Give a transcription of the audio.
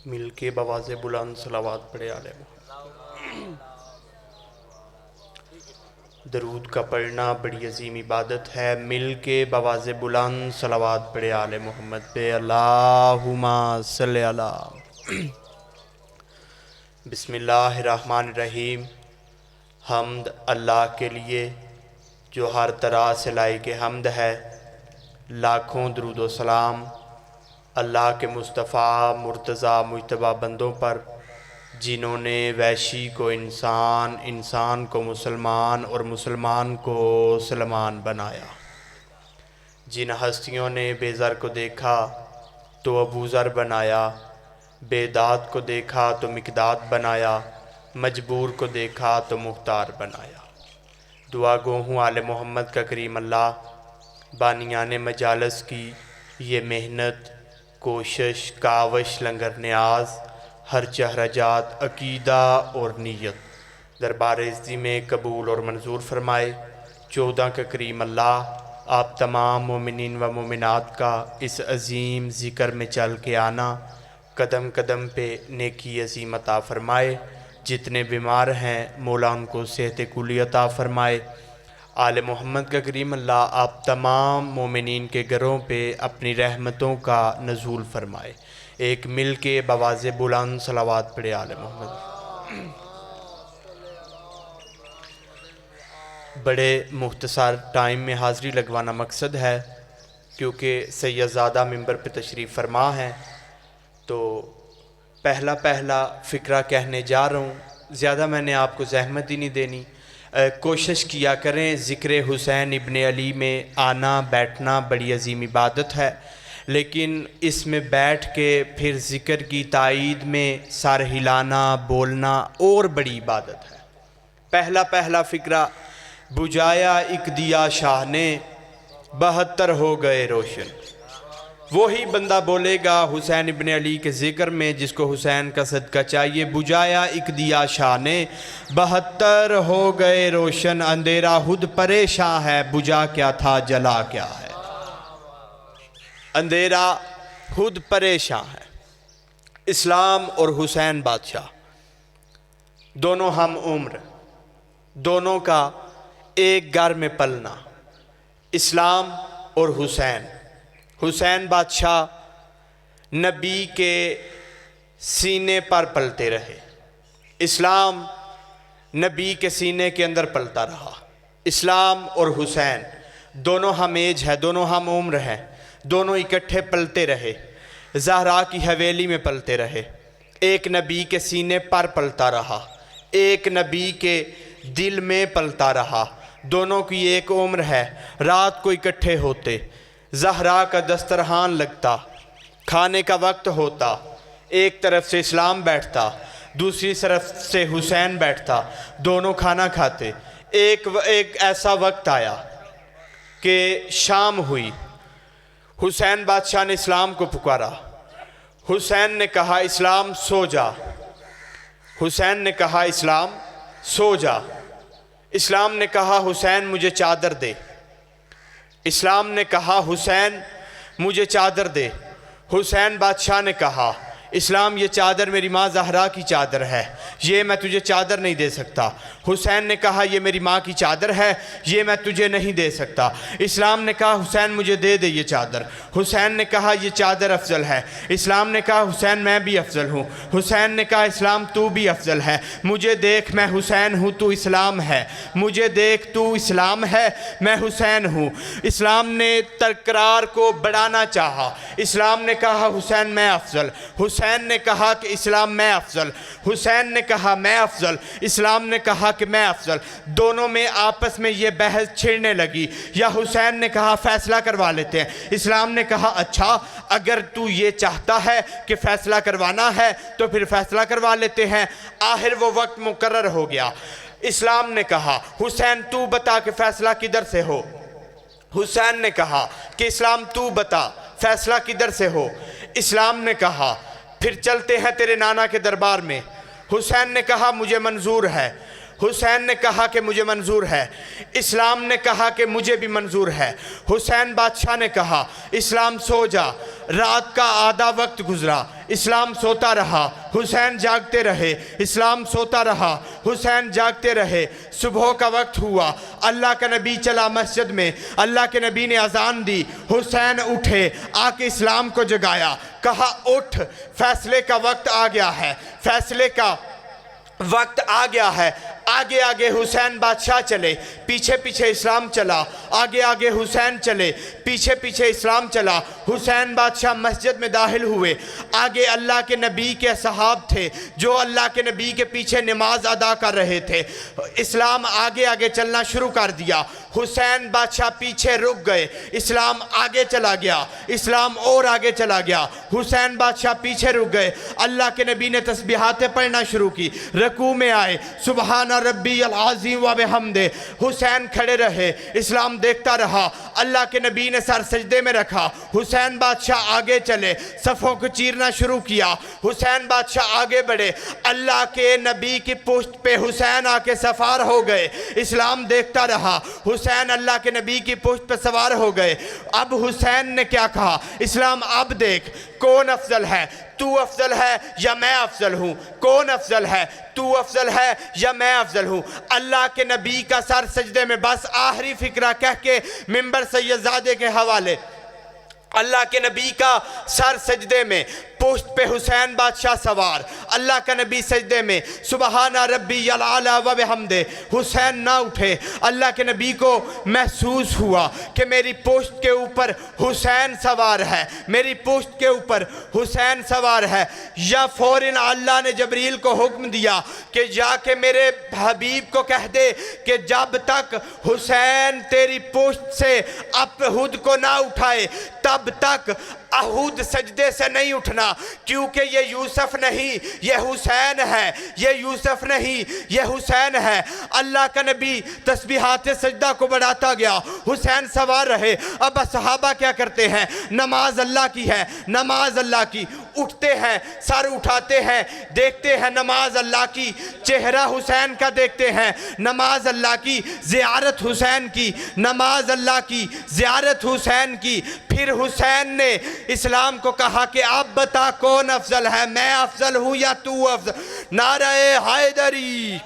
मिल के बवाज़े बुलंद सलावात पढ़े आले मोहम्मद। दरूद का पढ़ना बड़ी अजीम इबादत है। मिल के बवाज़े बुलंद सलावात पढ़े आले मोहम्मद पे। अल्लाहुम्मा सल्ली अला। बिस्मिल्लाहिर्रहमानिर्रहीम। हम्द अल्लाह के लिए जो हर तरह से लायक हम्द है। लाखों दरूद व सलाम अल्लाह के मुस्तफ़ा मुर्तज़ा मुजतबा बंदों पर, जिन्होंने वैशी को इंसान, इंसान को मुसलमान और मुसलमान को सलमान बनाया। जिन हस्तियों ने बेज़र को देखा तो अबू ज़र बनाया, बेदाद को देखा तो मिकदाद बनाया, मजबूर को देखा तो मुख्तार बनाया। दुआ गो हूँ आले मोहम्मद का करीम अल्लाह बानियाने मजालस की ये मेहनत, कोशिश, कावश, लंगर न्याज, हर चहराजात, अकीदा और नीयत दरबार इज़्ज़ी में कबूल और मंजूर फरमाए। 14 का करीम अल्लाह आप तमाम मोमिनीन व मोमिनात का इस अज़ीम ज़िक्र में चल के आना, कदम कदम पे नेकी अज़ीम अता फ़रमाए। जितने बीमार हैं मौला उनको सेहत कुली अता फ़रमाए। आले मोहम्मद का करीम अल्लाह आप तमाम मोमिनीन के घरों पे अपनी रहमतों का नज़ूल फ़रमाए। एक मिल के बवाज़े बुलंद सलावात पढ़े आले मोहम्मद। बड़े मुख्तसर टाइम में हाज़री लगवाना मकसद है, क्योंकि सैयदज़ादा मिंबर पे तशरीफ़ फरमा है, तो पहला फ़िक्रा कहने जा रहा हूँ। ज़्यादा मैंने आपको ज़हमत ही नहीं देनी। कोशिश किया करें। ज़िक्र हुसैन इब्ने अली में आना बैठना बड़ी अजीम इबादत है, लेकिन इसमें बैठ के फिर ज़िक्र की तायीद में सर हिलाना बोलना और बड़ी इबादत है। पहला फ़िक्रा, बुझाया एक दिया शाह ने 72 हो गए रोशन। वही बंदा बोलेगा हुसैन इब्ने अली के ज़िक्र में जिसको हुसैन का सदका चाहिए। बुझाया एक दिया शाह ने 72 हो गए रोशन, अंधेरा खुद परेशान है, बुझा क्या था जला क्या है। अंधेरा खुद परेशान है। इस्लाम और हुसैन बादशाह दोनों हम उम्र, दोनों का एक घर में पलना। इस्लाम और हुसैन, हुसैन बादशाह नबी के सीने पर पलते रहे, इस्लाम नबी के सीने के अंदर पलता रहा। इस्लाम और हुसैन दोनों हम एज है, दोनों हम उम्र हैं, दोनों इकट्ठे पलते रहे, ज़हरा की हवेली में पलते रहे। एक नबी के सीने पर पलता रहा, एक नबी के दिल में पलता रहा। दोनों की एक उम्र है। रात को इकट्ठे होते, ज़हरा का दस्तरखान लगता, खाने का वक्त होता, एक तरफ से इस्लाम बैठता, दूसरी तरफ से हुसैन बैठता, दोनों खाना खाते। एक ऐसा वक्त आया कि शाम हुई, हुसैन बादशाह ने इस्लाम को पुकारा। हुसैन ने कहा इस्लाम सो जा, हुसैन ने कहा इस्लाम सो जा। इस्लाम ने कहा हुसैन मुझे चादर दे, इस्लाम ने कहा हुसैन मुझे चादर दे। हुसैन बादशाह ने कहा इस्लाम ये चादर मेरी माँ ज़हरा की चादर है, ये मैं तुझे चादर नहीं दे सकता। हुसैन ने कहा ये मेरी माँ की चादर है, ये मैं तुझे नहीं दे सकता। इस्लाम ने कहा हुसैन मुझे दे दे ये चादर। हुसैन ने कहा ये चादर अफजल है। इस्लाम ने कहा हुसैन मैं भी अफजल हूँ। हुसैन ने कहा इस्लाम तू भी अफजल है, मुझे देख मैं हुसैन हूँ तू इस्लाम है, मुझे देख तू इस्लाम है मैं हुसैन हूँ। इस्लाम ने तकरार को बढ़ाना चाहा। इस्लाम ने कहा हुसैन मैं अफजल, हुसैन ने कहा कि इस्लाम मैं अफजल, हुसैन ने कहा मैं अफजल, इस्लाम ने कहा कि मैं अफजल। दोनों में आपस में ये बहस छिड़ने लगी। या हुसैन ने कहा फैसला करवा लेते हैं। इस्लाम ने कहा अच्छा अगर तू ये चाहता है कि फैसला करवाना है तो फिर फैसला करवा लेते हैं। आखिर वो वक्त मुकर्रर हो गया। इस्लाम ने कहा हुसैन तू बता कि फैसला किधर से हो। हुसैन ने कहा कि इस्लाम तू बता फैसला किधर से हो। इस्लाम ने कहा फिर चलते हैं तेरे नाना के दरबार में। हुसैन ने कहा मुझे मंजूर है। हुसैन ने कहा कि मुझे मंजूर है। इस्लाम ने कहा कि मुझे भी मंजूर है। हुसैन बादशाह ने कहा इस्लाम सो जा। रात का आधा वक्त गुजरा, इस्लाम सोता रहा, हुसैन जागते रहे। इस्लाम सोता रहा, हुसैन जागते रहे। सुबह का वक्त हुआ, अल्लाह का नबी चला मस्जिद में, अल्लाह के नबी ने अजान दी। हुसैन उठे, आके इस्लाम को जगाया, कहा उठ, फैसले का वक्त आ गया है, फैसले का वक्त आ गया है। आगे आगे हुसैन बादशाह चले, पीछे पीछे इस्लाम चला। आगे आगे हुसैन चले, पीछे पीछे इस्लाम चला। हुसैन बादशाह मस्जिद में दाखिल हुए। आगे अल्लाह के नबी के सहाब थे जो अल्लाह के नबी के पीछे नमाज अदा कर रहे थे। इस्लाम आगे आगे चलना शुरू कर दिया। हुसैन बादशाह पीछे रुक गए, इस्लाम आगे चला गया, इस्लाम और आगे चला गया। हुसैन बादशाह पीछे रुक गए। अल्लाह के नबी ने तस्बीहातें पढ़ना शुरू की, रकू में आए, सुबहान रब्बी अल अज़ीम व बिहम्दे। हुसैन खड़े रहे, इस्लाम देखता रहा। अल्लाह के नबी ने सर सजदे में रखा। हुसैन बादशाह आगे चले, सफ़ों को चीरना शुरू किया। हुसैन बादशाह आगे बढ़े, अल्लाह के नबी की पुश्त पे हुसैन आके सवार हो गए। इस्लाम देखता रहा, हुसैन अल्लाह के नबी की पुश्त पे सवार हो गए। अब हुसैन ने क्या कहा, इस्लाम अब देख कौन अफजल है, तू अफजल है या मैं अफजल हूँ? कौन अफजल है, तू अफजल है या मैं अफजल हूँ? अल्लाह के नबी का सर सजदे में, बस आखिरी फिक्रा कह के मिंबर सैयदजादे के हवाले। अल्लाह के नबी का सर सजदे में, पुश्त पे हुसैन बादशाह सवार, अल्लाह का नबी सजदे में, सुबहाना रब्बी अल आला व बिहम्दे। हुसैन ना उठे। अल्लाह के नबी को महसूस हुआ कि मेरी पुश्त के ऊपर हुसैन सवार है, मेरी पुश्त के ऊपर हुसैन सवार है। या फौरन अल्लाह ने जबरील को हुक्म दिया कि जाके मेरे हबीब को कह दे कि जब तक हुसैन तेरी पुश्त से अपहुद को ना उठाए तब तक अहूद सजदे से नहीं उठना, क्योंकि ये यूसुफ नहीं ये हुसैन है, ये यूसुफ नहीं ये हुसैन है। अल्लाह का नबी तस्बीहात सजदा को बढ़ाता गया, हुसैन सवार रहे। अब सहाबा क्या करते हैं, नमाज अल्लाह की है, नमाज अल्लाह की, उठते हैं, सर उठाते हैं, देखते हैं नमाज अल्लाह की, चेहरा हुसैन का देखते हैं, नमाज अल्लाह की, ज़ियारत हुसैन की, नमाज अल्लाह की, ज़ियारत हुसैन की। फिर हुसैन ने इस्लाम को कहा कि अब बता कौन अफजल है, मैं अफजल हूँ या तू अफजल? नारे हैदरी।